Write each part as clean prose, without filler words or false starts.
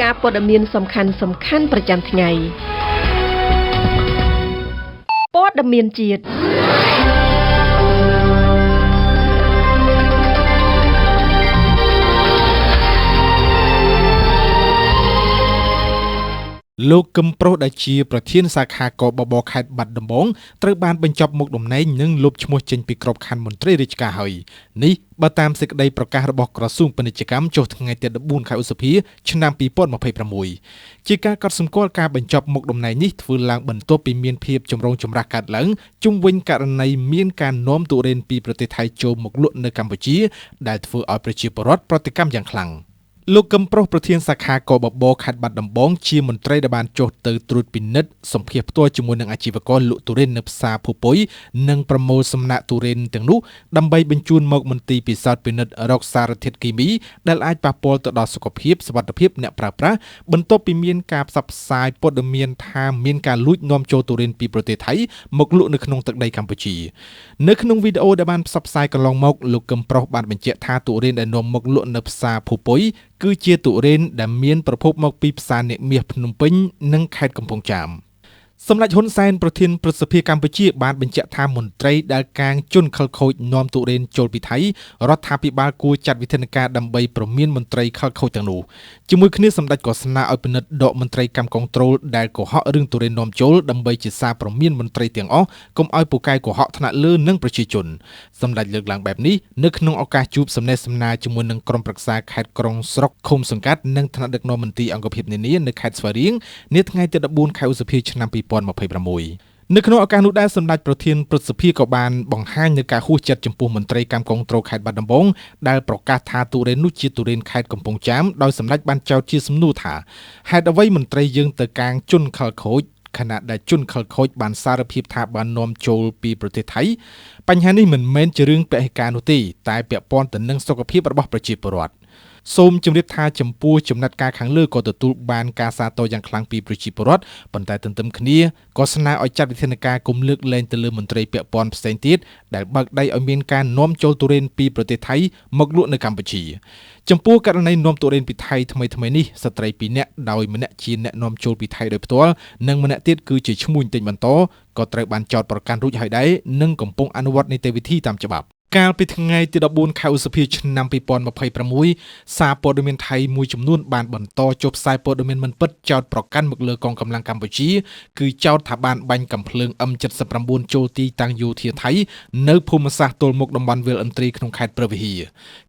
ការព័ត៌មានសំខាន់ប្រចាំថ្ងៃព័ត៌មានជាតិលោកកឹមប្រុសដែលជាប្រធានសាខាកបបខេត្តបាត់ដំបងត្រូវបានបញ្ចប់មុខតំណែងនិងលុបឈ្មោះចេញពីក្របខ័ណ្ឌមន្ត្រីរាជការហើយនេះបើតាមសេចក្តីប្រកាសរបស់ក្រសួងពាណិជ្ជកម្មចុះថ្ងៃទី14ខែឧសភាឆ្នាំ2026ជាការកត់សម្គាល់ការបញ្ចប់មុខតំណែងនេះធ្វើឡើងបន្ទាប់ពីមានភាពចម្រូងចម្រាសកើតឡើងជុំវិញករណីមានការនាំទុរេនពីប្រទេសថៃចូលមកលក់នៅកម្ពុជាដែលធ្វើឲ្យប្រជាពលរដ្ឋប្រតិកម្មយ៉ាងខ្លាំងលោកកឹមប្រុសប្រធានសាខាកបបខេត្តបាត់ដំបងជាមន្ត្រីដែលបានចុះទៅត្រួតពិនិត្យសម្ភារផ្ទាល់ជាមួយនឹងអាជីវករលក់ទុរេននៅផ្សារភូប៉ុយនិងប្រមូលសំណាក់ទុរេនទាំងនោះដើម្បីបញ្ជូនមកមន្ទីរពិសោធន៍ពិនិត្យរកសារធាតុគីមីដែលអាចប៉ះពាល់ទៅដល់សុខភាពសុវត្ថិភាពអ្នកប្រើប្រាស់បន្ទាប់ពីមានការផ្សព្វផ្សាយព័ត៌មានថាមានការលួចនាំចូលទុរេនពីប្រទេសថៃមកលក់នៅក្នុងទឹកដីកម្ពុជានៅក្នុងវីដេអូដែលបានផ្សព្វផ្សាយកន្លងមកលោកកឹមប្រុសបានបញ្ជាក់ថាទុរេនដែលនាំមកលក់នៅផ្សារភូប៉ុយគឺជាទុរេនដែលមានប្រភពមកពីផ្សារអ្នកមាសភ្នំពេញនិងខេត្តកំពង់ចាមសម្ដេចហ៊ុនសែនប្រធានព្រឹទ្ធសភាកម្ពុជាបានបញ្ជាក់ថាមន្ត្រីដែលកាងជន់ខិលខូចនាំទុរេនចូលពីថៃរដ្ឋាភិបាលគួរចាត់វិធានការដើម្បីព្រមានមន្ត្រីខិលខូចទាំងនោះជាមួយគ្នាសម្ដេចក៏ស្នើឲ្យពិនិត្យដកមន្ត្រីកម្មគនត្រូលដែលកុហករឿងទុរេននាំចូលដើម្បីជាសារព្រមានមន្ត្រីទាំងអស់កុំឲ្យពូកែកុហកថ្នាក់លើនិងប្រជាជនសម្ដេចលើកឡើងបែបនេះនៅក្នុងឱកាសជួបសំណេះសំណាលជាមួយនឹងក្រុមប្រឹក្សាខេត្តក្រុងស្រុកឃុំសង្កាត់និងថ្នាក់ដឹកនាំមន្ទីរអង្គភាពនានានៅខេត្តស្វាយរៀងនាថ្ងៃទី14ខែឧសភាឆ្នាំ2026នៅក្នុងឱកាសនោះដែរសម្ដេចប្រធានព្រឹទ្ធសភាក៏បានបង្ហាញនូវការហួសចិត្តចំពោះមន្ត្រីកម្មគនត្រូលខេត្តបាត់ដំបងដែលប្រកាសថាទុរេននោះជាទុរេនខេត្តកំពង់ចាមដោយសម្ដេចបានចោទជាសំណួរថាហេតុអ្វីមន្ត្រីយើងទៅកាងជន់ខិលខូចខណៈដែលជនខិលខូចបានសារភាពថាបាននាំចូលពីប្រទេសថៃបញ្ហានេះមិនមែនជារឿងពហិការនោះទេតែពាក់ព័ន្ធទៅនឹងសុខភាពរបស់ប្រជាពលរដ្ឋសូមជម្រាបថាចំពោះចំណាត់ការខាងលើក៏ទទួលបានការសាទរយ៉ាងខ្លាំងពីប្រជាពលរដ្ឋប៉ុន្តែទន្ទឹមគ្នាក៏ស្នើឲ្យចាត់វិធានការគំលើកលែងទៅលើមន្ត្រីពាក់ព័ន្ធផ្សេងទៀតដែលបើកដៃឲ្យមានការនាំចូលទុរេនពីប្រទេសថៃមកលក់នៅកម្ពុជាចំពោះករណីនាំទុរេនពីថៃថ្មីនេះស្ត្រី2នាក់ដោយម្នាក់ជាអ្នកនាំចូលពីថៃដោយផ្ទាល់និងម្នាក់ទៀតគឺជាឈ្មួញទិញបន្តក៏ត្រូវបានចោទប្រកាន់រួចហើយដែរនិងកំពុងអនុវត្តនីតិវិធីតាមច្បាប់កាលពីថ្ងៃទី14ខែឧសភាឆ្នាំ2026សារព័ត៌មានថៃមួយចំនួនបានបន្តចុះផ្សាយព័ត៌មានមិនពិតចោទប្រកាន់មកលើកងកម្លាំងកម្ពុជាគឺចោទថាបានបាញ់កាំភ្លើង M79 ចូលទីតាំងយោធាថៃនៅភូមិសាស្ត្រទល់មុខតំបន់វាលឥន្ទ្រីក្នុងខេត្តព្រះវិហារ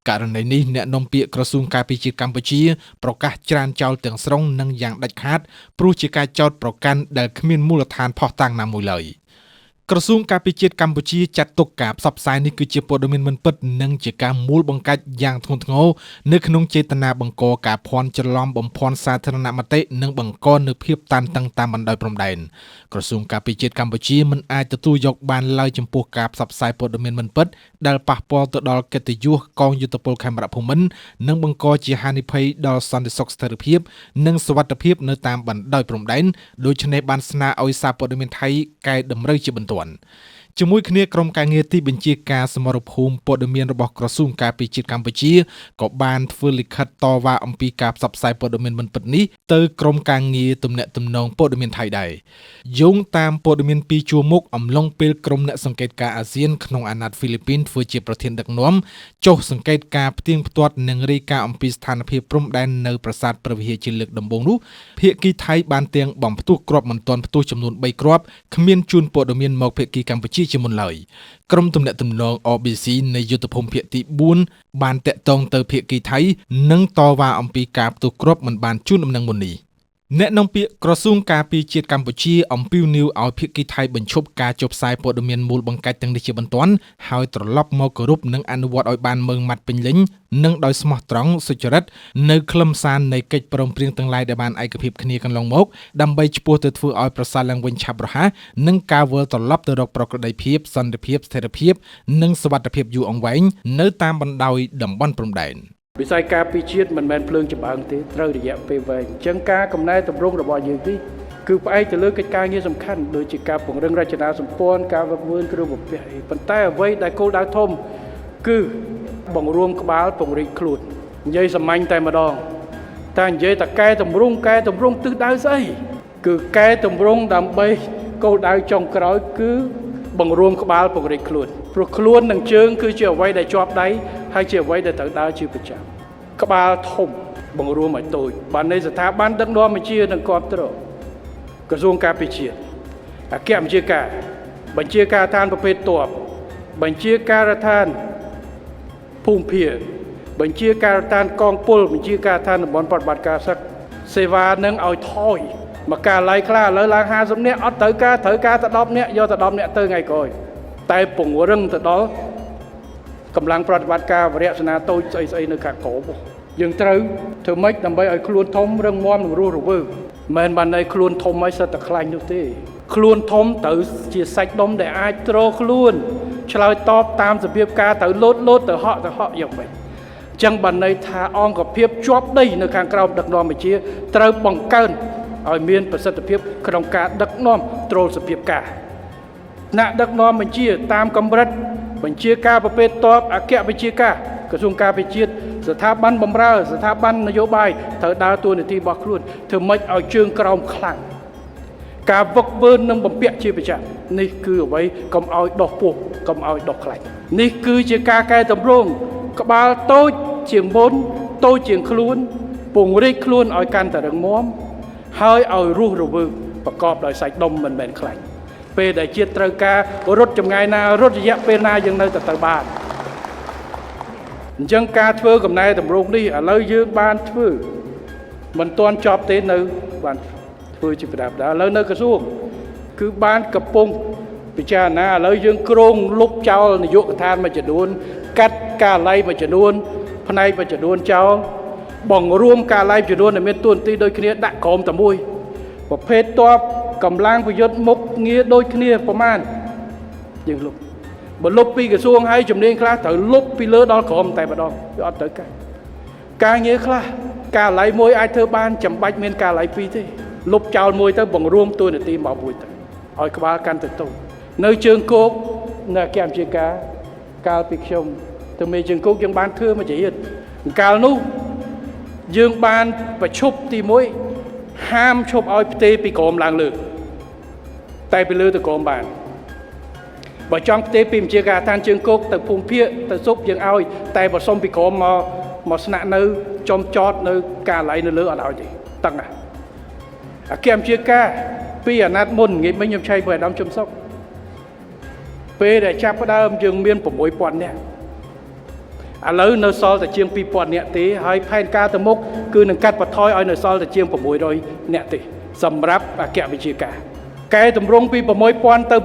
ករណីនេះអ្នកនាំពាក្យក្រសួងការពារជាតិកម្ពុជាប្រកាសច្រានចោលទាំងស្រុងនិងយ៉ាងដាច់ខាតព្រោះជាការចោទប្រកាន់ដែលគ្មានមូលដ្ឋានភស្តុតាងណាមួយឡើយក្រសួងការពារជាតិកម្ពុជាចាត់ទុកការផ្សព្វផ្សាយនេះគឺជាព័ត៌មានមិនពិតនិងជាការមូលបង្កាច់យ៉ាងធ្ងន់ធ្ងរនៅក្នុងចេតនាបង្កការភ័ន្តច្រឡំបំភាន់សាធារណមតិនិងបង្កនូវភាពតានតឹងតាមបណ្ដោយព្រំដែនក្រសួងការពារជាតិកម្ពុជាមិនអាចទទួលយកបានឡើយចំពោះការផ្សព្វផ្សាយព័ត៌មានមិនពិតដែលប៉ះពាល់ទៅដល់កិត្តិយសកងយុទ្ធពលខេមរភូមិន្ទនិងបង្កជាហានិភ័យដល់សន្តិសុខស្ថិរភាពនិងសុវត្ថិភាពនៅតាមបណ្ដោយព្រំដែនដូច្នេះបានស្នើឲ្យសារព័ត៌មានថៃកែតម្រូវជាបន្ទាន់ជាមួយគ្នាក្រុមការងារទីបញ្ជាការសមរភូមិព័ត៌មានរបស់ក្រសួងការពារជាតិកម្ពុជាក៏បានធ្វើលិខិតតវ៉ាអំពីការផ្សព្វផ្សាយព័ត៌មានមិនពិតនេះទៅក្រុមការងារទំនាក់ទំនងព័ត៌មានថៃដែរយោងតាមព័ត៌មានពីជួរមុខអំឡុងពេលក្រុមអ្នកសង្កេតការណ៍អាស៊ានក្នុងអាណត្តិហ្វីលីពីនធ្វើជាប្រធានដឹកនាំចុះសង្កេតការផ្ទៀងផ្ទាត់និងរាយការណ៍អំពីស្ថានភាពព្រំដែននៅប្រាសាទព្រះវិហារជាលើកដំបូងនោះភាគីថៃបានទាំងបំផ្ទុះគ្រាប់មិនទាន់ផ្ទុះចំនួន3គ្រាប់គ្មានជូនព័ត៌មានមកភាគីកម្ពុជាជាមុនឡើយក្រុមទំនាក់ទំនង OBC នៃយុទ្ធភូមិភាគទី4បានតាក់ទងទៅភាគីថៃនិងតវ៉ាអំពីការផ្ទុះគ្រាប់មិនបានជូនដំណឹងមុននេះអ្នកនាំពាក្យក្រសួងការពារជាតិកម្ពុជាអំពាវនាវឲ្យភាគីថៃបញ្ឈប់ការចុះផ្សាយព័ត៌មានមូលបង្កាច់ទាំងនេះជាបន្ទាន់ហើយត្រឡប់មកគោរពនិងអនុវត្តឲ្យបានម៉ឺងម៉ាត់ពេញលេញនិងដោយស្មោះត្រង់សុចរិតនៅខ្លឹមសារនៃកិច្ចព្រមព្រៀងទាំងឡាយដែលបានឯកភាពគ្នាកន្លងមកដើម្បីឆ្ពោះទៅធ្វើឲ្យប្រសើរឡើងវិញឆាប់រហ័សនិងការវិលត្រឡប់ទៅរកប្រក្រតីភាពសន្តិភាពស្ថិរភាពនិងសុវត្ថិភាពយូរអង្វែងនៅតាមបណ្ដោយតំបន់ព្រំដែនវិស័យការពារជាតិមិនមែនភ្លើងចម្បាំងទេត្រូវរយៈពេលវែងអញ្ចឹងការកំណែតម្រង់របស់យើងនេះគឺផ្អែកទៅលើកិច្ចការងារសំខាន់ដូចជាការពង្រឹងរចនាសម្ព័ន្ធការវឹកវើគ្រឿងបំពាក់ប៉ុន្តែអ្វីដែលគោលដៅធំគឺបង្រួមក្បាលពង្រីកខ្លួននិយាយសាមញ្ញតែម្ដង តែនិយាយតែកែតម្រង់ទិសដៅស្អីគឺកែតម្រង់ដើម្បីគោលដៅចុងក្រោយគឺបង្រួមក្បាលពង្រីកខ្លួនព្រោះខ្លួននិងជើងគឺជាអ្វីដែលជាប់ដៃហើយជាអ្វីដែលត្រូវដើរជាប្រចាំក្បាលធំបង្រួមឲ្យតូចបាននៃស្ថាប័នដឹកនាំបញ្ជានិងគ្រប់គ្រងក្រសួងការពារជាតិអគ្គបញ្ជាការបញ្ជាការដ្ឋានប្រភេទទ័ពបញ្ជាការដ្ឋានភូមិភាគបញ្ជាការដ្ឋានកងពលបញ្ជាការដ្ឋានតំបន់ប្រតិបត្តិការសឹកសេវានឹងឲ្យថយមកការឡាយខ្លះឥឡូវឡើង50នាក់អត់ត្រូវការទៅ10នាក់យកទៅ10នាក់ទៅថ្ងៃក្រោយតែពង្រឹងទៅដល់កម្លាំងប្រតិបត្តិការវរៈសេនាតូចស្អីនៅខាងក្រោមយើងត្រូវធ្វើម៉េចដើម្បីឲ្យខ្លួនធំរឹងមាំនិងរស់រវើកមិនបានន័យខ្លួនធំឲ្យសិតតែខ្លាញ់នោះទេខ្លួនធំត្រូវជាសាច់ដុំដែលអាចទ្រខ្លួនឆ្លើយតបតាមសភាពការទៅលោតទៅហក់យ៉ាងម៉េចអញ្ចឹងបានន័យថាអង្គភាពជាប់ដីនៅខាងក្រោមដឹកនាំបញ្ជាត្រូវបង្កើនឲ្យមានប្រសិទ្ធភាពក្នុងការដឹកនាំទ្រសភាពការថ្នាក់ដឹកនាំបញ្ជាតាមកម្រិតបញ្ជាការប្រភេទទ័ពអគ្គបញ្ជាការក្រសួងការពារជាតិស្ថាប័នបម្រើស្ថាប័ននយោបាយត្រូវដើរតួនាទីរបស់ខ្លួនធ្វើម៉េចឲ្យជើងក្រោមខ្លាំងការវឹកវើនិងបំពាក់ជាប្រចាំនេះគឺអ្វីកុំឲ្យដោះពោះកុំឲ្យដោះខ្លាច់នេះគឺជាការកែតម្រង់ក្បាលតូចជាងមុនតូចជាងខ្លួនពង្រីកខ្លួនឲ្យកាន់តែរឹងមាំហើយឲ្យរស់រវើកប្រកបដោយសាច់ដុំមិនមែនខ្លាច់ពេលដែលជាតិត្រូវការរត់ចម្ងាយណារត់រយៈពេលណាយើងនៅតែទៅបានអញ្ចឹងការធ្វើកំណែតម្រង់នេះឥឡូវយើងបានធ្វើមិនទាន់ចប់ទេនៅបានធ្វើជាប្រដាប់ឥឡូវនៅក្រសួងគឺបានកំពុងពិចារណាឥឡូវយើងគ្រោងលុបចោលនាយកដ្ឋានមួយចំនួនកាត់ការឡៃមួយចំនួនផ្នែកមួយចំនួនចោលបង្រួមការឡៃចំនួនដែលមានទួនាទីដូចគ្នាដាក់ក្រុមតែមួយប្រភេទតបកម្លាំងប្រយុទ្ធមុខងារដូចគ្នាប្រមាណយើងលុបបើលុបពីក្រសួងហើយជំនាញខ្លះត្រូវលុបពីលើដល់ក្រុមតែម្ដងវាអត់ទៅការងារខ្លះការឡៃមួយអាចធ្វើបានចាំបាច់មានការឡៃពីរទេលុបចោលមួយទៅបង្រួមទួនាទីមកមួយទៅឲ្យក្បាលកាន់ទៅតូចនៅជើងគោកនៅអគ្គបញ្ជាការកាលពីខ្ញុំទៅមេជើងគោកយើងបានធ្វើមួយជាតិកាលនោះយើងបានប្រជុំទី1ហាមឈប់ឲ្យផ្ទេរពីក្រោមឡើងលើតែពីលើទៅក្រោមបានបើចង់ផ្ទេរពីបញ្ជាការដ្ឋានជើងគោកទៅភូមិភាគទៅសុបយើងឲ្យតែបើសុំពីក្រោមមកស្នាក់នៅចំចតនៅការឡៃនៅលើអត់ឲ្យទេតឹងណាអគ្គបញ្ជាការពីអាណត្តិមុនងាយមិញខ្ញុំឆែកvớiអាដាមជុំសុកពេលដែលចាប់ផ្ដើមយើងមាន 6,000 នាក់ឥឡូវនៅសល់តែជាង 2,000 នាក់ទេហើយផែនការទៅមុខគឺនឹងកាត់បន្ថយឲ្យនៅសល់តែជាង 600 នាក់ទេសម្រាប់អគ្គវិជាការកែតម្រង់ពី 6,000 ទៅ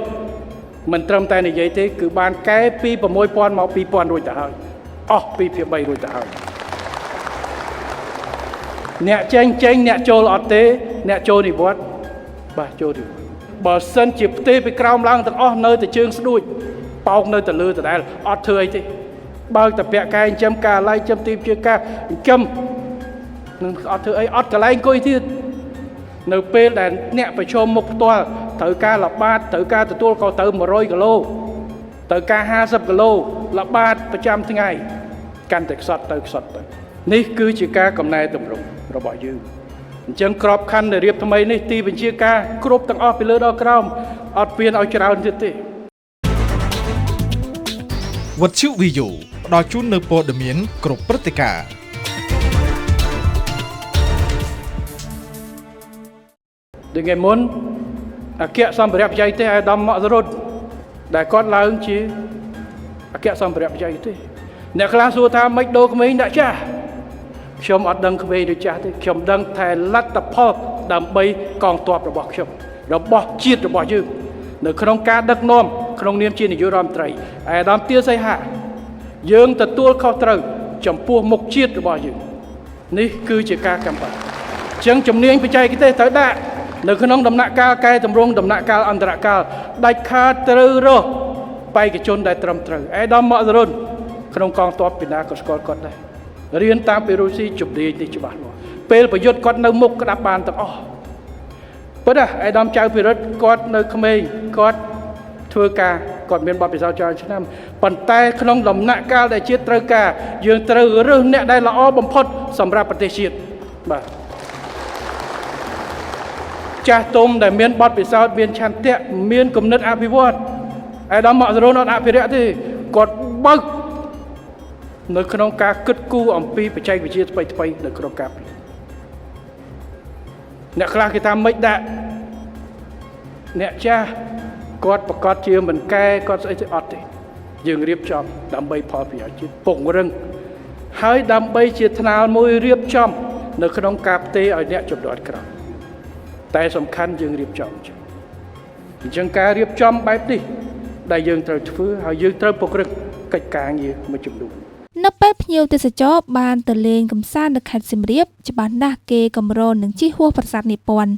600 មិនត្រឹមតែនិយាយទេគឺបានកែពី 6,000 មក 2,000 រួចទៅហើយអស់ 2/3 រួចទៅហើយអ្នកចេញអ្នកចូលអត់ទេអ្នកចូលនិវត្តន៍បាទចូលនិវត្តន៍បើសិនជាផ្ទេរពីក្រោមឡើងទាំងអស់នៅតែជើងស្ដួចប៉ោកនៅតែលើដដែលអត់ធ្វើអីទេបើកតែពាក់កែចិញ្ចឹមការឡៃចិញ្ចឹមទីជាការចិញ្ចឹមនឹងអត់ធ្វើអីអត់កន្លែងអង្គុយទៀតនៅពេលដែលអ្នកប្រឈមមុខផ្ទាល់ត្រូវការល្បាតត្រូវការទទួលក៏ទៅ100គីឡូត្រូវការ50គីឡូល្បាតប្រចាំថ្ងៃកាន់តែខ្សត់ទៅនេះគឺជាការកំណែតម្រង់របស់យើងអញ្ចឹងក្របខ័ណ្ឌដែលរៀបថ្មីនេះទីបញ្ជាការគ្រប់ទាំងអស់ពីលើដល់ក្រោមអត់ពៀនឲ្យច្រើនទៀតទេវត្តជូវីយ៉ូផ្ដល់ជូននៅព័ត៌មានគ្រប់ព្រឹត្តិការណ៍ដូចថ្ងៃមុនអគ្គសម្ភារៈបច្ចេកទេសអាដាមម៉ាក់សរុតដែលគាត់ឡើងជាអគ្គសម្ភារៈបច្ចេកទេសអ្នកខ្លះសួរថាមិនដូរក្មេងដាក់ចាស់ខ្ញុំអត់ដឹងក្មេងឬចាស់ទេខ្ញុំដឹងតែលទ្ធផលដើម្បីកងទ័ពរបស់ខ្ញុំរបស់ជាតិរបស់យើងនៅក្នុងការដឹកនាំក្នុងនាមជានាយករដ្ឋមន្ត្រីអាដាមទាសីហាយើងទទួលខុសត្រូវចំពោះមុខជាតិរបស់យើងនេះគឺជាការកំបាំងអញ្ចឹងជំនាញបច្ចេកទេសត្រូវដាក់នៅក្នុងដំណាក់កាលកែតម្រង់ដំណាក់កាលអន្តរកាលដាច់ខាតត្រូវរកបេក្ខជនដែលត្រឹមត្រូវអាដាមម៉ាក់សរុនក្នុងកងទ័ពពីណាក៏ស្គាល់គាត់ដែររៀនតាមពីរុស្ស៊ីជំនាញនេះច្បាស់លាស់ពេលប្រយុទ្ធគាត់នៅមុខក្តាប់បានទាំងអស់ប៉ុន្តែអាដាមចៅពិរិទ្ធគាត់នៅក្មេងគាត់ធ្វើការ គាត់មានបទពិសោធន៍ច្រើនឆ្នាំប៉ុន្តែក្នុងដំណាក់កាលដែលជាតិត្រូវការយើងត្រូវរើសអ្នកដែលល្អបំផុតសម្រាប់ប្រទេសជាតិបាទចាស់ទុំដែលមានបទពិសោធន៍មានឆន្ទៈមានគំនិតអភិវឌ្ឍអាដាមមករូនអត់អភិរក្សទេគាត់បើកនៅក្នុងការគិតគូរអំពីបច្ចេកវិទ្យាថ្មីៗនៅក្នុងការអ្នកខ្លះគេថាមិនដាក់អ្នកចាស់គាត់ប្រកាសជាមិនកែគាត់ស្អីទៅអត់ទេយើងរៀបចំដើម្បីផលប្រយោជន៍ជាតិពង្រឹងហើយដើម្បីជាថ្នាលមួយរៀបចំនៅក្នុងការផ្ទេរឲ្យអ្នកជំនាន់ក្រោយតែសំខាន់យើងរៀបចំអញ្ចឹងការរៀបចំបែបនេះដែលយើងត្រូវធ្វើហើយយើងត្រូវពង្រឹងកិច្ចការងារមួយចំនួននៅពេលភ្ញៀវទេសចរបានទៅលេងកម្សាន្តនៅខេត្តសៀមរាបច្បាស់ណាស់គេកម្រនឹងជិះហួសប្រាសាទនិព្វាន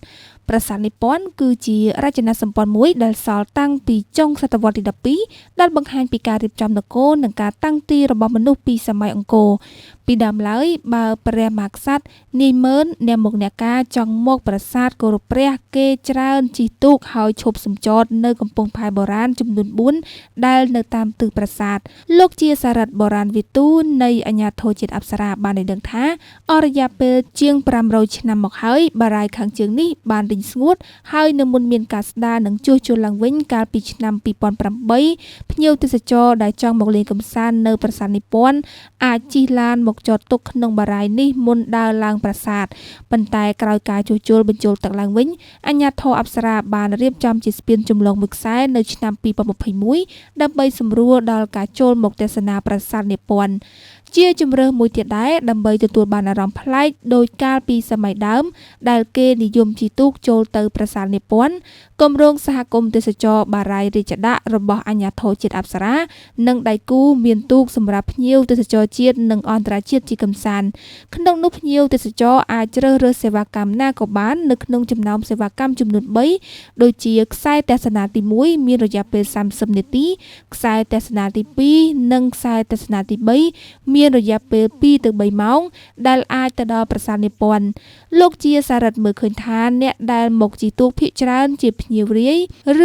ប្រាសាទនិព្វានគឺជារចនាសម្ព័ន្ធមួយដែលសល់តាំងពីចុងសតវត្សទី12ដែលបង្ហាញពីការរៀបចំនគរនិងការតាំងទីរបស់មនុស្សពីសម័យអង្គរពីដើមឡើយបើព្រះមហាក្សត្រនាយម៉ឺនអ្នកមុខអ្នកការចង់មកប្រាសាទគោរពព្រះគេច្រើនជិះទូកហើយឈប់សម្ចតនៅកំពង់ផែបុរាណចំនួន4ដែលនៅតាមទិសប្រាសាទលោកជាសារ៉ាត់បុរាណវិទូនៃអាជ្ញាធរជាតិអប្សរាបានឲ្យដឹងថាអររយៈពេលជាង500ឆ្នាំមកហើយបារាយណ៍ខាងជើងនេះបានរីងស្ងួតហើយនៅមុនមានការស្ដារនិងជួសជុលឡើងវិញកាលពីឆ្នាំ2008ភ្ញៀវទេសចរដែលចង់មកលេងកម្សាន្តនៅប្រាសាទនិព្វានអាចជិះឡានមកចតទុកក្នុងបារាយណ៍នេះមុនដើរឡើងប្រាសាទប៉ុន្តែក្រោយការជួសជុលបញ្ចូលទឹកឡើងវិញអាជ្ញាធរអប្សរាបានរៀបចំជាស្ពានចម្លងមួយខ្សែនៅឆ្នាំ2021ដើម្បីសម្រួលដល់ការចូលមកទស្សនាប្រាសាទនិព្វានជាជំរើសមួយទៀតដែរដើម្បីទទួលបានអារម្មណ៍ប្លែកដោយកាលពីសម័យដើមដែលគេនិយមជិះទូកចូលទៅប្រាសាទនិព្វានគម្រោងសហគមន៍ទេសចរបារាយណ៍រាជដាក់របស់អាជ្ញាធរជាតិអប្សរានិងដៃគូមានទូកសម្រាប់ភ្ញៀវទេសចរជាតិនិងអន្តរជាតិជាកម្សាន្តក្នុងនោះភ្ញៀវទេសចរអាចជ្រើសរើសសេវាកម្មណាក៏បាននៅក្នុងចំណោមសេវាកម្មចំនួន3ដូចជាខ្សែទស្សនាទី1មានរយៈពេល30នាទីខ្សែទស្សនាទី2និងខ្សែទស្សនាទី3មានរយៈពេល2ទៅ3ម៉ោងដែលអាចទៅដល់ប្រាសាទនិព្វានលោកជាសារ៉ាត់មើលឃើញថាអ្នកដែលមកជិះទូកភាគច្រើនជាភ្ញៀវរាយ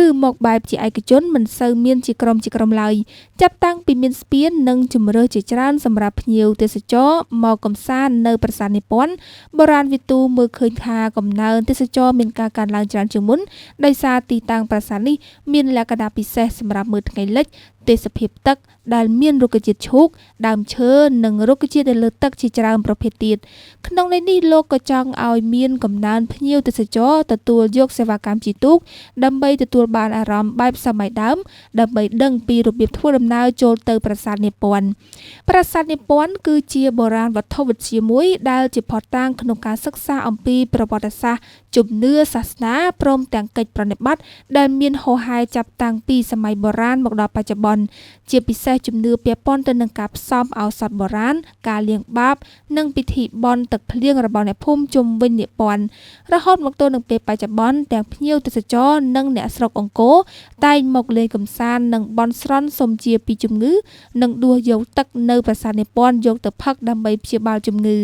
ឬមកបែបជាឯកជនមិនសូវមានជាក្រុមឡើយចាប់តាំងពីមានស្ពាននិងជំរើសជាច្រើនសម្រាប់ភ្ញៀវទេសចរមកកម្សាន្តនៅប្រាសាទនិព្វានបុរាណវិទូមើលឃើញថាកំណើនទេសចរមានការកើនឡើងច្រើនជាងមុនដោយសារទីតាំងប្រាសាទនេះមានលក្ខណៈពិសេសសម្រាប់មើលថ្ងៃលិចទេសភាពទឹកដែលមានរុក្ខជាតិឈូកដើមឈើនិងរុក្ខជាតិនៅលើទឹកជាច្រើនប្រភេទទៀតក្នុងន័យនេះលោកក៏ចង់ឲ្យមានកំណើនភ្ញៀវទេសចរទទួលយកសេវាកម្មជិះទូកដើម្បីទទួលបានអារម្មណ៍បែបសម័យដើមដើម្បីដឹងពីរបៀបធ្វើដំណើរចូលទៅប្រាសាទនិព្វានប្រាសាទនិព្វានគឺជាបុរាណវត្ថុវិទ្យាមួយដែលជាភស្តុតាងក្នុងការសិក្សាអំពីប្រវត្តិសាស្ត្រជំនឿសាសនាព្រមទាំងកិច្ចប្រណិប័តដែលមានហូរហែចាប់តាំងពីសម័យបុរាណមកដល់បច្ចុប្បន្នជាពិសេសជំនឿពាក់ព័ន្ធទៅនឹងការផ្សំឱសថបុរាណការលាងបាបនិងពិធីបុណ្យទឹកភ្លៀងរបស់អ្នកភូមិជុំវិញនិព្វានរហូតមកទល់នឹងពេលបច្ចុប្បន្នទាំងភ្ញៀវទេសចរនិងអ្នកស្រុកអង្គរតែងមកលេងកម្សាន្តនិងបន់ស្រន់សុំជាពីជំងឺនិងដួសយកទឹកនៅប្រាសាទនិព្វានយកទៅផឹកដើម្បីព្យាបាលជំងឺ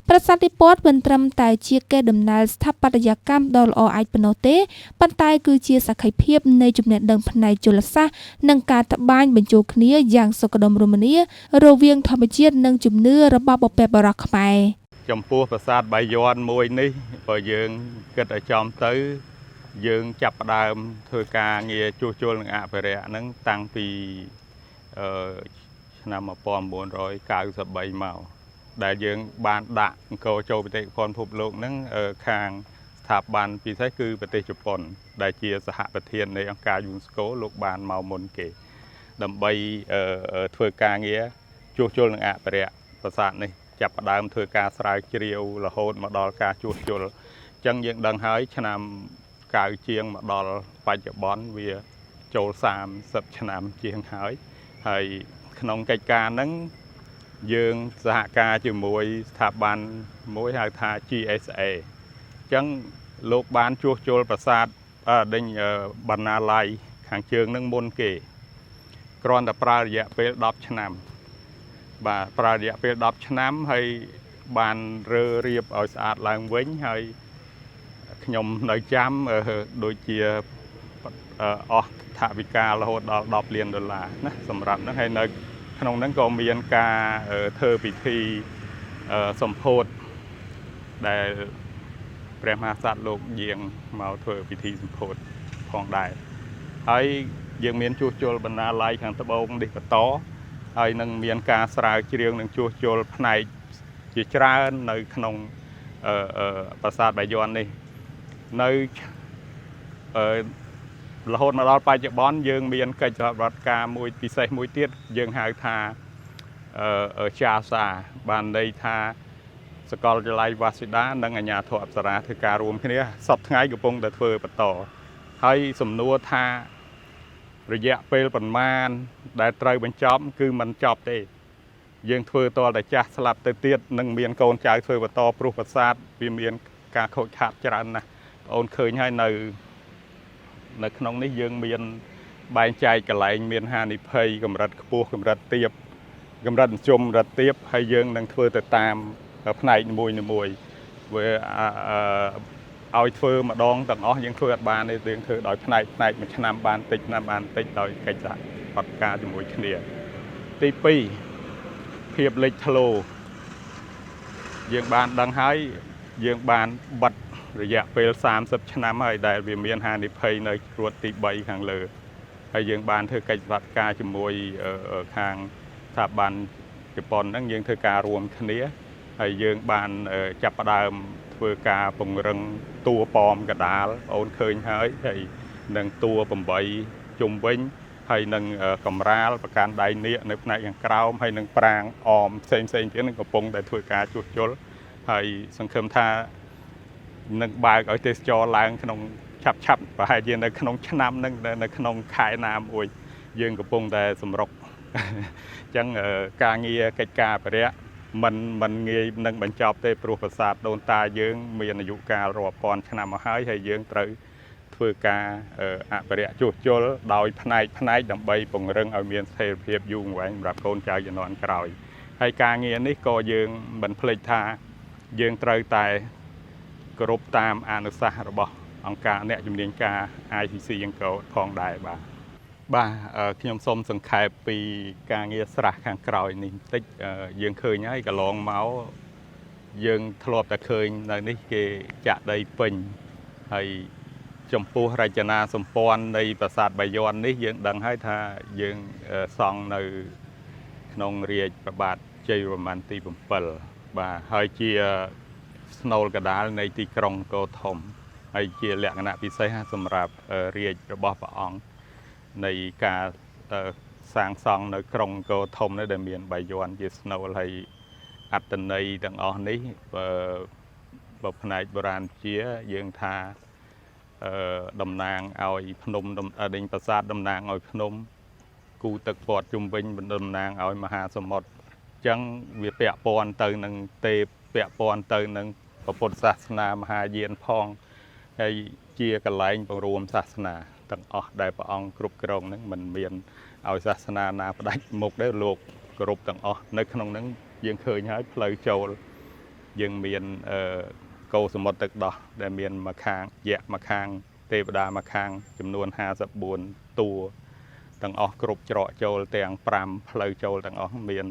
ប្រាសាទនិព្វានមិនត្រឹមតែជាកេរដំណែលស្ថាបត្យកម្មដ៏ល្អឯកប៉ុណ្ណោះទេប៉ុន្តែគឺជាសក្ខីភាពនៃចំណេះដឹងផ្នែកជលសាស្ត្រនិងការត្បាញបញ្ចូលគ្នាយ៉ាងសុខដុមរមនារវាងធម្មជាតិនិងជំនឿរបស់បុព្វបុរសខ្មែរចំពោះប្រាសាទបាយ័នមួយនេះបើយើងគិតឲ្យចំទៅយើងចាប់ផ្ដើមធ្វើការងារជួសជុលនិងអភិរក្សហ្នឹងតាំងពីឆ្នាំ1993មកដែលយើងបានដាក់អង្គរចូលបេតិកភណ្ឌពិភពលោកហ្នឹងខាងស្ថាប័នពិសេសគឺប្រទេសជប៉ុនដែលជាសហប្រធាននៃអង្គការ UNESCO លោកបានមកមុនគេដើម្បីធ្វើការងារជួសជុលនិងអភិរក្សប្រាសាទនេះចាប់ផ្ដើមធ្វើការស្រាវជ្រាវរហូតមកដល់ការជួសជុលអញ្ចឹងយើងដឹងហើយឆ្នាំ9ជាងមកដល់បច្ចុប្បន្នវាចូល30ឆ្នាំជាងហើយក្នុងកិច្ចការហ្នឹងយើងសហការជាមួយស្ថាប័នមួយហៅថា GSA អញ្ចឹងលោកបានជួសជុលប្រាសាទដេញបណ្ណាល័យខាងជើងនឹងមុនគេគ្រាន់តែប្រើរយៈពេល10ឆ្នាំបាទប្រើរយៈពេល10ឆ្នាំហើយបានរើរៀបឲ្យស្អាតឡើងវិញហើយខ្ញុំនៅចាំដូចជាអស់ថ ថវិការហូតដល់$10 លានណាសម្រាប់ហ្នឹងហើយនៅក្នុងហ្នឹងក៏មានការធ្វើពិធីសម្ពោធដែលព្រះមហាក្សត្រលោកយាងមកធ្វើពិធីសម្ពោធផងដែរហើយយើងមានជួសជុលបណ្ណាល័យខាងត្បូងនេះបន្តហើយនឹងមានការស្រាវជ្រាវនឹងជួសជុលផ្នែកជាច្រើននៅក្នុងប្រាសាទបាយ័ននេះនៅរហូតមកដល់បច្ចុប្បន្នយើងមានកិច្ចសហប្រតិការមួយពិសេសមួយទៀតយើងហៅថាចាសាបានន័យថាសាកលវិទ្យាល័យវ៉ាស៊ីដានិងអាជ្ញាធរអប្សរាធ្វើការរួមគ្នាសប្តាហ៍ថ្ងៃកំពុងតែធ្វើបន្តហើយសំណួរថារយៈពេលប៉ុន្មានដែលត្រូវបញ្ចប់គឺមិនចប់ទេយើងធ្វើតលតែចាស់ស្លាប់ទៅទៀតនឹងមានកូនចៅធ្វើបន្តព្រោះប្រាសាទវាមានការខូចខាតច្រើនណាស់បងអូនឃើញហើយនៅក្នុងនេះយើងមានបែងចែកកន្លែងមានហានិភ័យកម្រិតខ្ពស់កម្រិតទាបកម្រិតមធ្យមកម្រិតទាបហើយយើងនឹងធ្វើទៅតាមផ្នែកនីមួយវាឲ្យធ្វើម្ដងទាំងអស់យើងធ្វើអត់បានទេយើងធ្វើដោយផ្នែកមួយឆ្នាំបានតិចដោយកិច្ចសហប្រតិការជាមួយគ្នាទី2ភាពលេចធ្លោយើងបានដឹងហើយយើងបានបិទរយៈពេល30ឆ្នាំហើយដែលវាមានហានិភ័យនៅគ្រួតទី3ខាងលើហើយយើងបានធ្វើកិច្ចសហប្រតិការជាមួយខាងស្ថាប័នជប៉ុនហ្នឹងយើងធ្វើការរួមគ្នាហើយយើងបានចាប់ផ្ដើមធ្វើការពង្រឹងតួប៉មកដាលបងអូនឃើញហើយនឹងតួ8ជុំវិញហើយនឹងកម្រាលប្រកាន់ដៃនាគនៅផ្នែកខាងក្រោមហើយនឹងប្រាង្គអមផ្សេងទៀតនឹងកំពុងតែធ្វើការជួសជុលហើយសង្ឃឹមថានឹងបើកឲ្យទេសចរឡើងក្នុងឆាប់ប្រហែលជានៅក្នុងឆ្នាំហ្នឹងនៅក្នុងខែណាមួយយើងកំពុងតែសម្រុកអញ្ចឹងការងារកិច្ចការអភិរក្សមិនងាយនឹងបញ្ចប់ទេព្រោះប្រាសាទដូនតាយើងមានអាយុកាលរាប់ពាន់ឆ្នាំមកហើយយើងត្រូវធ្វើការអភិរក្សជួសជុលដោយផ្នែកដើម្បីពង្រឹងឲ្យមានស្ថិរភាពយូរអង្វែងសម្រាប់កូនចៅជំនាន់ក្រោយហើយការងារនេះក៏យើងមិនភ្លេចថាយើងត្រូវតែគោរពតាមអនុសាសន៍របស់អង្គការអ្នកជំនាញការ ICC អង្គរផងដែរបាទខ្ញុំសូមសង្ខេបពីការងារស្រះខាងក្រោយនេះបន្តិចយើងឃើញហើយកន្លងមកយើងធ្លាប់តែឃើញនៅនេះគេចាក់ដីពេញហើយចំពោះរចនាសម្ព័ន្ធនៃប្រាសាទបាយ័ននេះយើងដឹងហើយថាយើងសង់នៅក្នុងរាជព្រះបាទជ័យវរ្ម័នទី7បាទហើយជាស្នូលកដាលនៃទីក្រុងកោធំហើយជាលក្ខណៈពិសេសសម្រាប់រាជរបស់ព្រះអង្គនៃការសាងសង់នៅក្រុងកោធំនេះដែលមានបាយ័នជាស្នូលហើយអត្តន័យទាំងអស់នេះបើផ្នែកបុរាណជាយើងថាតំណាងឲ្យភ្នំដេញប្រាសាទតំណាងឲ្យភ្នំគូទឹកព័ទ្ធជុំវិញតំណាងឲ្យមហាសមុទ្រអញ្ចឹងវាពាក់ព័ន្ធទៅនឹងទេពពាក់ព័ន្ធទៅនឹងពុទ្ធសាសនាមហាយានផងហើយជាកន្លែងបង្រួមសាសនាទាំងអស់ដែលព្រះអង្គគ្រប់គ្រងហ្នឹងមិនមានឲ្យសាសនាណាផ្ដាច់មុខទេលោកគ្រប់ទាំងអស់នៅក្នុងហ្នឹងយើងឃើញហើយផ្លូវចូលយើងមានកោសមុទ្រទឹកដោះដែលមានមួយខាងយៈមួយខាងទេវតាមួយខាងចំនួន54តួទាំងអស់គ្រប់ច្រកចូលទាំង5ផ្លូវចូលទាំងអស់មាន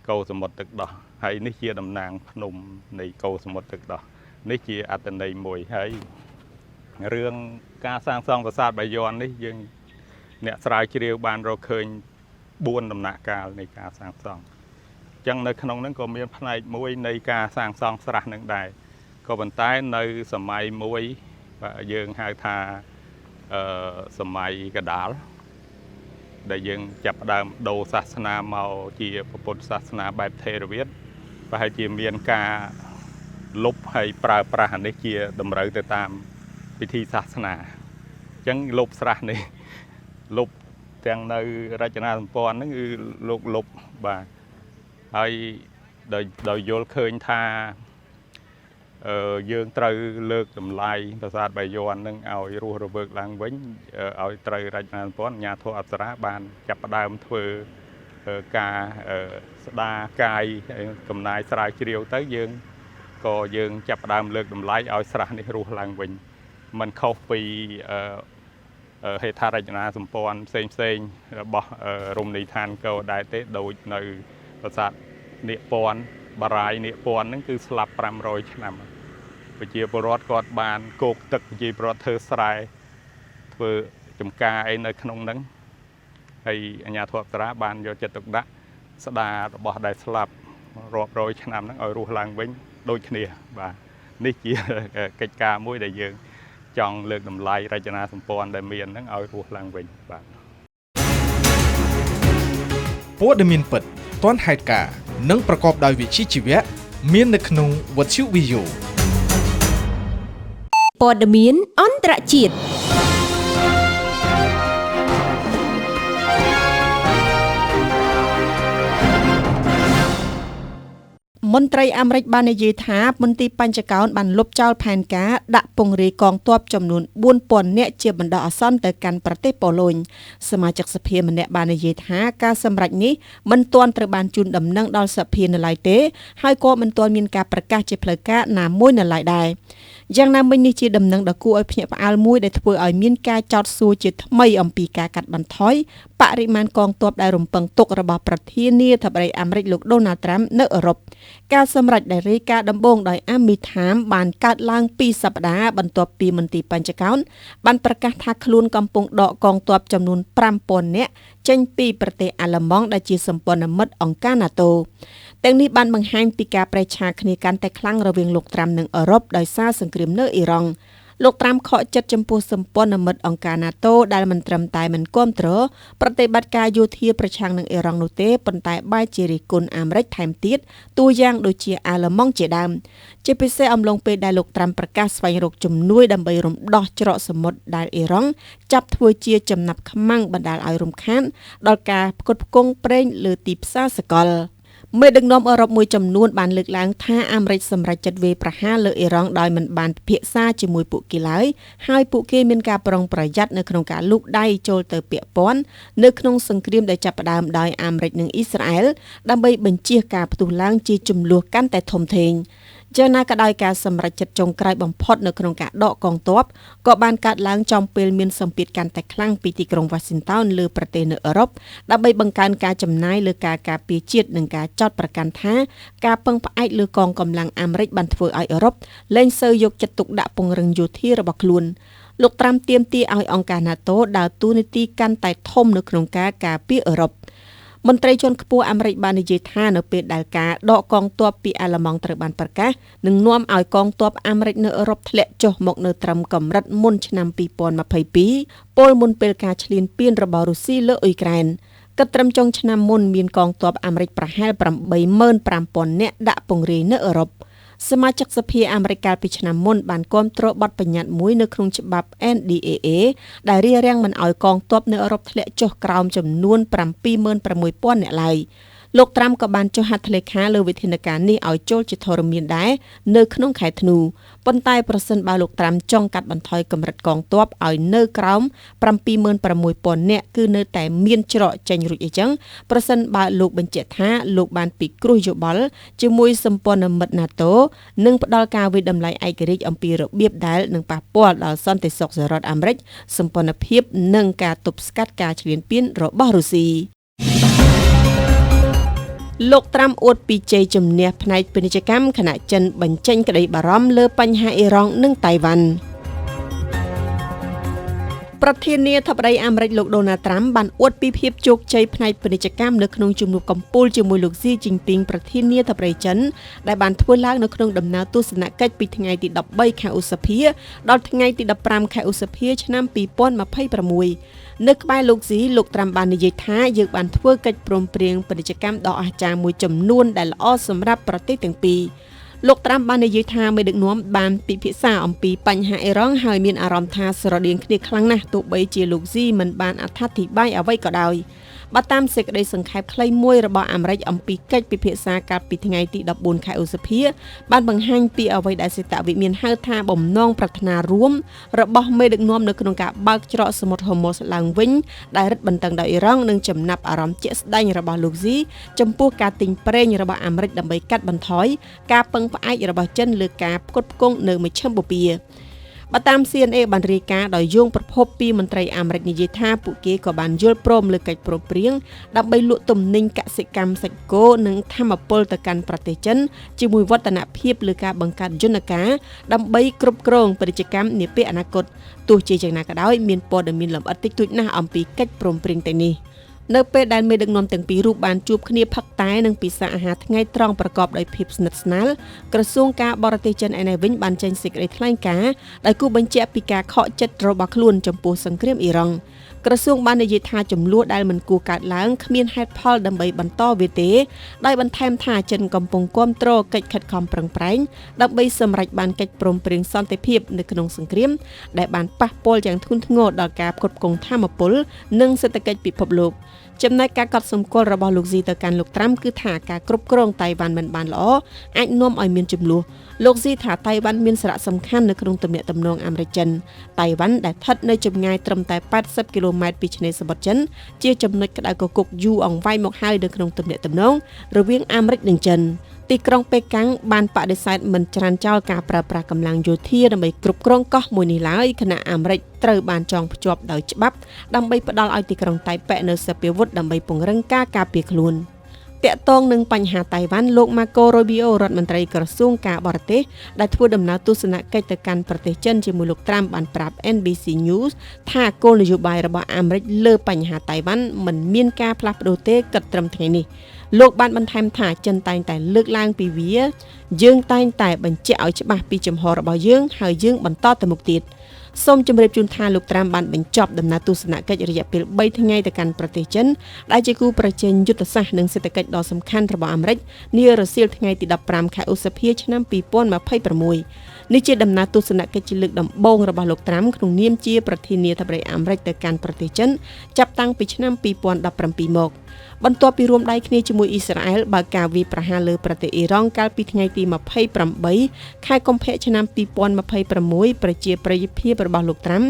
កោសមុទ្រទឹកដោះហើយនេះជាតំណាងភ្នំនៃកោសមុទ្រទឹកដោះនេះជាអត្តន័យមួយហើយរឿងការសាងសង់ប្រាសាទបាយ័ននេះយើងអ្នកស្រាវជ្រាវបានរកឃើញ4ដំណាក់កាលនៃការសាងសង់អញ្ចឹងនៅក្នុងហ្នឹងក៏មានផ្នែកមួយនៃការសាងសង់ស្រះនឹងដែរក៏ប៉ុន្តែនៅសម័យមួយបាទយើងហៅថាសម័យកដាលដែលយើងចាប់ផ្ដើមដូរសាសនាមកជាពុទ្ធសាសនាបែបថេរវាទប្រហែលជាមានការលុបហើយប្រើប្រាស់អានេះជាតម្រូវទៅតាមពិធីសាសនាអញ្ចឹងលុបស្រះនេះលុបទាំងនៅរចនាសម្ព័ន្ធហ្នឹងគឺលោកលុបបាទហើយដោយយល់ឃើញថាយើងត្រូវលើកតម្លៃប្រាសាទបាយ័ននឹងឲ្យរស់រវើកឡើងវិញឲ្យត្រូវរចនាសម្ព័ន្ធអាជ្ញាធរអប្សរាបានចាប់ផ្ដើមធ្វើការស្ដារកាយកំណាយស្រាវជ្រាវទៅយើងចាប់ផ្ដើមលើកតម្លៃឲ្យស្រះនេះរស់ឡើងវិញមិនខុសពី ហេដ្ឋារចនាសម្ព័ន្ធផ្សេងរបស់រមណីយដ្ឋានកោដែរទេដូចនៅប្រាសាទនាគពន្ធបារាយនាគពន្ធហ្នឹងគឺស្លាប់500ឆ្នាំប្រជាពលរដ្ឋគាត់បានគោកទឹកប្រជាពលរដ្ឋធ្វើស្រែធ្វើចំការអីនៅក្នុងហ្នឹងហើយអាជ្ញាធរអប្សរាបានយកចិត្តទុកដាក់ស្ដាររបស់ដែលស្លាប់រាប់រយឆ្នាំហ្នឹងឲ្យរស់ឡើងវិញដូចគ្នាបាទនេះជាកិច្ចការមួយដែលយើងចង់លើកតម្លៃរចនាសម្ព័ន្ធដែលមានហ្នឹងឲ្យរស់ឡើងវិញបាទព័ត៌មានពិតទាន់ហេតុការណ៍និងប្រកបដោយវិជ្ជាជីវៈមាននៅក្នុងវិទ្យុវីយូព័ត៌មានអន្តរជាតិមន្ត្រីអាមេរិកបាននិយាយថាមន្ទីរបញ្ចកោណបានលុបចោលផែនការដាក់ពង្រាយកងទ័ពចំនួន 4000 នាក់ជាបណ្ដោះអាសន្នទៅកាន់ប្រទេសប៉ូឡូញសមាជិកសភាម្នាក់បាននិយាយថាការសម្រេចនេះមិនទាន់ត្រូវបានជូនដំណឹងដល់សភានៅឡើយទេហើយក៏មិនទាន់មានការប្រកាសជាផ្លូវការណាមួយនៅឡើយដែរយ៉ាងណាមិញនេះជាដំណឹងដ៏គួរឲ្យភ្ញាក់ផ្អើលមួយដែលធ្វើឲ្យមានការចោទសួរជាថ្មីអំពីការកាត់បន្ថយបរិមាណកងទ័ពដែលរំពឹងទុករបស់ប្រធានាធិបតីអាមេរិកលោកដូណាល់ត្រាំនៅអឺរ៉ុបការសម្រេចដែលរាយការណ៍ដំបូងដោយអាមីថាមបានកើតឡើង2សប្តាហ៍បន្ទាប់ពីមន្ទីរបញ្ចកោណបានប្រកាសថាខ្លួនកំពុងដកកងទ័ពចំនួន 5000 នាក់ចេញពីប្រទេសអាល្លឺម៉ង់ដែលជាសម្ព័ន្ធមិត្តអង្គការ NATO ទាំងនេះបានបង្ហាញពីការប្រេះឆាគ្នាកាន់តែខ្លាំងរវាងលោកត្រាំនិងអឺរ៉ុបដោយសារសង្គ្រាមនៅអ៊ីរ៉ង់លោកត្រាំខកចិត្តចំពោះសម្ព័ន្ធមិត្តអង្គការ NATO ដែលមិនត្រឹមតែមិនគាំទ្រប្រតិបត្តិការយោធាប្រឆាំងនឹងអ៊ីរ៉ង់នោះទេប៉ុន្តែបែរជារិះគន់អាមេរិកថែមទៀតតួយ៉ាងដូចជាអាល្លឺម៉ង់ជាដើមជាពិសេសអំឡុងពេលដែលលោកត្រាំប្រកាសស្វែងរកជំនួយដើម្បីរំដោះច្រកសមុទ្រដែលអ៊ីរ៉ង់ចាប់ធ្វើជាចំណាប់ខ្មាំងបណ្ដាលឲ្យរំខានដល់ការផ្គត់ផ្គង់ប្រេងលើទីផ្សារសកលមេដឹកនាំអឺរ៉ុបមួយចំនួនបានលើកឡើងថាអាមេរិកសម្រេចចិត្តវាយប្រហារលើអ៊ីរ៉ង់ដោយមិនបានពិភាក្សាជាមួយពួកគេឡើយហើយពួកគេមានការប្រុងប្រយ័ត្ននៅក្នុងការលូកដៃចូលទៅពាក់ព័ន្ធនៅក្នុងសង្គ្រាមដែលចាប់ផ្ដើមដោយអាមេរិកនិងអ៊ីស្រាអែលដើម្បីបញ្ជៀសការផ្ទុះឡើងជាជម្លោះកាន់តែធំធេងយ៉ាងណាក៏ដោយការសម្រេចចិត្តចុងក្រោយបំផុតនៅក្នុងការដកកងទ័ពក៏បានកើតឡើងចំពេលមានសម្ពាធកាន់តែខ្លាំងពីទីក្រុង Washington លើប្រទេសនៅអឺរ៉ុបដើម្បីបង្កើនការចំណាយលើការការពារជាតិនិងការចោទប្រកាន់ថាការពឹងផ្អែកលើកងកម្លាំងអាមេរិកបានធ្វើឲ្យអឺរ៉ុបលែងសូវយកចិត្តទុកដាក់ពង្រឹងយោធារបស់ខ្លួនលោកត្រាំទាមទារឲ្យអង្គការ NATO ដើរតួនាទីកាន់តែធំនៅក្នុងការការពារអឺរ៉ុបមន្ត្រីជាន់ខ្ពស់អាមេរិកបាននិយាយថានៅពេលដែលការដកកងទ័ពពីអាល្លឺម៉ង់ត្រូវបានប្រកាសនឹងនាំឲ្យកងទ័ពអាមេរិកនៅអឺរ៉ុបធ្លាក់ចុះមកនៅត្រឹមកម្រិតមុនឆ្នាំ2022ពលមុនពេលការឈ្លានពានរបស់រុស្ស៊ីលើអ៊ុយក្រែនគិតត្រឹមចុងឆ្នាំមុនមានកងទ័ពអាមេរិកប្រហែល 85,000 នាក់ដាក់ពង្រាយនៅអឺរ៉ុបសមាជិកសភាអាមេរិកកាលពីឆ្នាំមុនបានគាំទ្របទបញ្ញត្តិមួយនៅក្នុងច្បាប់ NDAA ដែលរារាំងមិនឲ្យកងទ័ពនៅអឺរ៉ុបធ្លាក់ចុះក្រោមចំនួន 76,000 នាក់ឡើយលោកត្រាំក៏បានចុះហត្ថលេខាលើវិធានការនេះឲ្យចូលជាធរមានដែរនៅក្នុងខែធ្នូប៉ុន្តែប្រសិនបើលោកត្រាំចង់កាត់បន្ថយកម្រិតកងទ័ពឲ្យនៅក្រោម 76,000 នាក់គឺនៅតែមានច្រកចេញរួចអីចឹងប្រសិនបើលោកបញ្ជាក់ថាលោកបានពិគ្រោះយោបល់ជាមួយសម្ព័ន្ធមិត្ត NATO និងផ្ដល់ការវិដំឡៃឯករាជ្យអំពីរបៀបដែលនឹងប៉ះពាល់ដល់សន្តិសុខសហរដ្ឋអាមេរិកសម្ព័ន្ធភាពនិងការទប់ស្កាត់ការឈ្លានពានរបស់រុស្ស៊ីលោកត្រាំអួតពីជ័យជំនះផ្នែកពាណិជ្ជកម្មខណៈចិនបញ្ចេញក្តីបារម្ភលើបញ្ហាអ៊ីរ៉ង់និងតៃវ៉ាន់ប្រធានាធិបតីអាមេរិកលោកដូណាល់ត្រាំបានអួតពីភាពជោគជ័យផ្នែកពាណិជ្ជកម្មនៅក្នុងជំនួបកំពូលជាមួយលោកស៊ីជីនពីងប្រធានាធិបតីចិនដែលបានធ្វើឡើងនៅក្នុងដំណើរទស្សនកិច្ចពីថ្ងៃទី13ខែឧសភាដល់ថ្ងៃទី15ខែឧសភាឆ្នាំ2026នៅក្បែរលោកស៊ីលោកត្រាំបាននិយាយថាយើងបានធ្វើកិច្ចព្រមព្រៀងពាណិជ្ជកម្មដ៏អស្ចារ្យមួយចំនួនដែលល្អសម្រាប់ប្រទេសទាំងពីរលោកត្រាំបាននិយាយថាមេដឹកនាំបានពិភាក្សាអំពីបញ្ហាអ៊ីរ៉ង់ហើយមានអារម្មណ៍ថាស្រដៀងគ្នាខ្លាំងណាស់ទោះបីជាលោកស៊ីមិនបានអត្ថាធិប្បាយអ្វីក៏ដោយបើតាមសេចក្តីសង្ខេបខ្លីមួយរបស់អាមេរិកអំពីកិច្ចពិភាក្សាកាលពីថ្ងៃទី14ខែឧសភាបានបង្ហាញពីអ្វីដែលសេតវិមានហៅថាបំណងប្រាថ្នារួមរបស់មេដឹកនាំនៅក្នុងការបើកច្រកសមុទ្រហូម៉ូសឡើងវិញដែលរឹតបន្តឹងដោយអ៊ីរ៉ង់និងចំណាប់អារម្មណ៍ជាក់ស្ដែងរបស់លោកស៊ីចំពោះការទិញប្រេងរបស់អាមេរិកដើម្បីកាត់បន្ថយការពឹងផ្អែករបស់ចិនលើការផ្គត់ផ្គង់នៅមជ្ឈិមបូព៌ា បើតាម CNA បានរាយការណ៍ដោយយោងប្រភពពីមន្ត្រីអាមេរិកនិយាយថាពួកគេក៏បានយល់ព្រមលើកិច្ចព្រមព្រៀងដើម្បីលក់ទំនិញកសិកម្មសាច់គោនិងធម្មពលទៅកាន់ប្រទេសចិនជាមួយវឌ្ឍនភាពលើការបង្កើតយន្តការដើម្បីគ្រប់គ្រងពាណិជ្ជកម្មនាពេលអនាគតទោះជាយ៉ាងណាក៏ដោយមានព័ត៌មានលម្អិតតិចតួចណាស់អំពីកិច្ចព្រមព្រៀងទាំងនេះនៅពេលដែលមេដឹកនាំទាំងពីររូបបានជួបគ្នាផឹកតែនិងពិសាអាហារថ្ងៃត្រង់ប្រកបដោយភាពស្និទ្ធស្នាលក្រសួងការបរទេសចិនឯនេះវិញបានចេញសេចក្តីថ្លែងការណ៍ដែលគូបញ្ជាក់ពីការខកចិត្តរបស់ខ្លួនចំពោះសង្គ្រាមអ៊ីរ៉ង់ក្រសួងបាននិយាយថាចំនួនដែលមិនគួរកើតឡើងគ្មានហេតុផលដើម្បីបន្តវាទេដោយបន្ថែមថាចិនកំពុងគាំទ្រកិច្ចខិតខំប្រឹងប្រែងដើម្បីសម្រេចបានកិច្ចព្រមព្រៀងសន្តិភាពនៅក្នុងសង្គ្រាមដែលបានប៉ះពាល់យ៉ាងធ្ងន់ធ្ងរដល់ការផ្គត់ផ្គង់ថាមពលនិងសេដ្ឋកិច្ចពិភពលោកចំណែកការកត់សម្គាល់របស់លោកស៊ីទៅកាន់លោកត្រាំគឺថាការគ្រប់គ្រងតៃវ៉ាន់មិនបានល្អអាចនាំឲ្យមានជម្លោះលោកស៊ីថាតៃវ៉ាន់មានសារៈសំខាន់នៅក្នុងទំនាក់ទំនងអាមេរិកចិនតៃវ៉ាន់ដែលស្ថិតនៅចម្ងាយត្រឹមតែ80គីឡូម៉ែត្រពីឆ្នេរសមុទ្រចិនជាចំណុចក្តៅគគុកយូរអង្វែងមកហើយនៅក្នុងទំនាក់ទំនងរវាងអាមេរិកនិងចិនទីក្រុងប៉េកាំងបានបដិសេធមិនច្រានចោលការប្រើប្រាស់កម្លាំងយោធាដើម្បីគ្រប់គ្រងកោះមួយនេះឡើយខណៈអាមេរិកត្រូវបានចងភ្ជាប់ដោយច្បាប់ដើម្បីផ្ដល់ឲ្យទីក្រុងតៃប៉េនៅសព្វវុធដើម្បីពង្រឹងការការពារខ្លួនតាក់ទងនឹងបញ្ហាតៃវ៉ាន់លោក Marco Rubio រដ្ឋមន្ត្រីក្រសួងការបរទេសដែលធ្វើដំណើរទស្សនកិច្ចទៅកាន់ប្រទេសចិនជាមួយលោកត្រាំបានប្រាប់ NBC News ថាគោលនយោបាយរបស់អាមេរិកលើបញ្ហាតៃវ៉ាន់មិនមានការផ្លាស់ប្ដូរទេគិតត្រឹមថ្ងៃនេះលោកបានបន្ថែមថាចិនតែងតែលើកឡើងពីវាយើងតែងតែបញ្ជាក់ឲ្យច្បាស់ពីចំហរបស់យើងហើយយើងបន្តទៅមុខទៀតសូមជម្រាបជូនថាលោកត្រាំបានបញ្ចប់ដំណើរទស្សនកិច្ចរយៈពេល3ថ្ងៃទៅកាន់ប្រទេសចិនដែលជាគូប្រជែងយុទ្ធសាស្ត្រនិងសេដ្ឋកិច្ចដ៏សំខាន់របស់អាមេរិកនារសៀលថ្ងៃទី15ខែឧសភាឆ្នាំ2026នេះជាដំណើរទស្សនកិច្ចជាលើកដំបូងរបស់លោកត្រាំក្នុងនាមជាប្រធានាធិបតីអាមេរិកទៅកាន់ប្រទេសចិនចាប់តាំងពីឆ្នាំ2017មកបន្ទាប់ពីរួមដៃគ្នាជាមួយអ៊ីស្រាអែលបើកការវាយប្រហារលើប្រទេសអ៊ីរ៉ង់កាលពីថ្ងៃទី28ខែកុម្ភៈឆ្នាំ2026ប្រជាប្រិយភាពរបស់លោកត្រាំ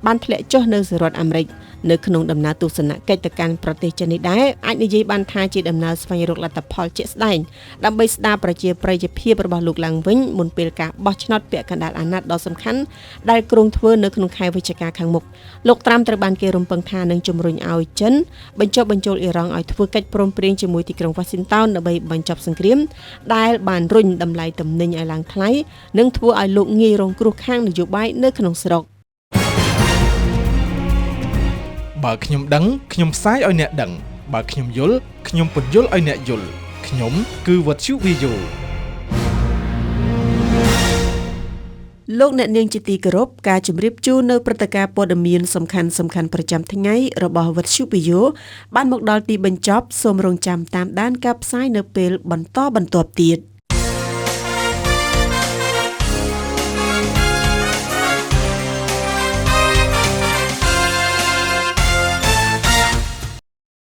បានធ្លាក់ចុះនៅសហរដ្ឋអាមេរិកនៅក្នុងដំណើរទស្សនកិច្ចទៅកាន់ប្រទេសចិននេះដែរអាចនិយាយបានថាជាដំណើរស្វែងរកលទ្ធផលជាក់ស្ដែងដើម្បីស្ដារប្រជាប្រិយភាពរបស់លោកឡើងវិញមុនពេលការបោះឆ្នោតពាក់កណ្ដាលអាណត្តិដ៏សំខាន់ដែលគ្រោងធ្វើនៅក្នុងខែវិច្ឆិកាខាងមុខលោកត្រាំត្រូវបានគេរំពឹងថានឹងជំរុញឲ្យចិនបញ្ចុះបញ្ចូលអ៊ីរ៉ង់ឲ្យធ្វើកិច្ចព្រមព្រៀងជាមួយទីក្រុង Washington ដើម្បីបញ្ចប់សង្គ្រាមដែលបានរុញតម្លៃទំនិញឲ្យឡើងថ្លៃនិងធ្វើឲ្យលោកងាយរងគ្រោះខាងនយោបាយនៅក្នុងស្រុកបើខ្ញុំដឹងខ្ញុំផ្សាយឲ្យអ្នកដឹងបើខ្ញុំយល់ខ្ញុំពន្យល់ឲ្យអ្នកយល់ខ្ញុំគឺវត្ថុវិយោលោកអ្នកនាងជាទីគោរពការជម្រាបជូននៅព្រឹត្តិការណ៍ព័ត៌មានសំខាន់ប្រចាំថ្ងៃរបស់វិទ្យុវិយោបានមកដល់ទីបញ្ចប់សូមរងចាំតាមដានការផ្សាយនៅពេលបន្តបន្ទាប់ទៀត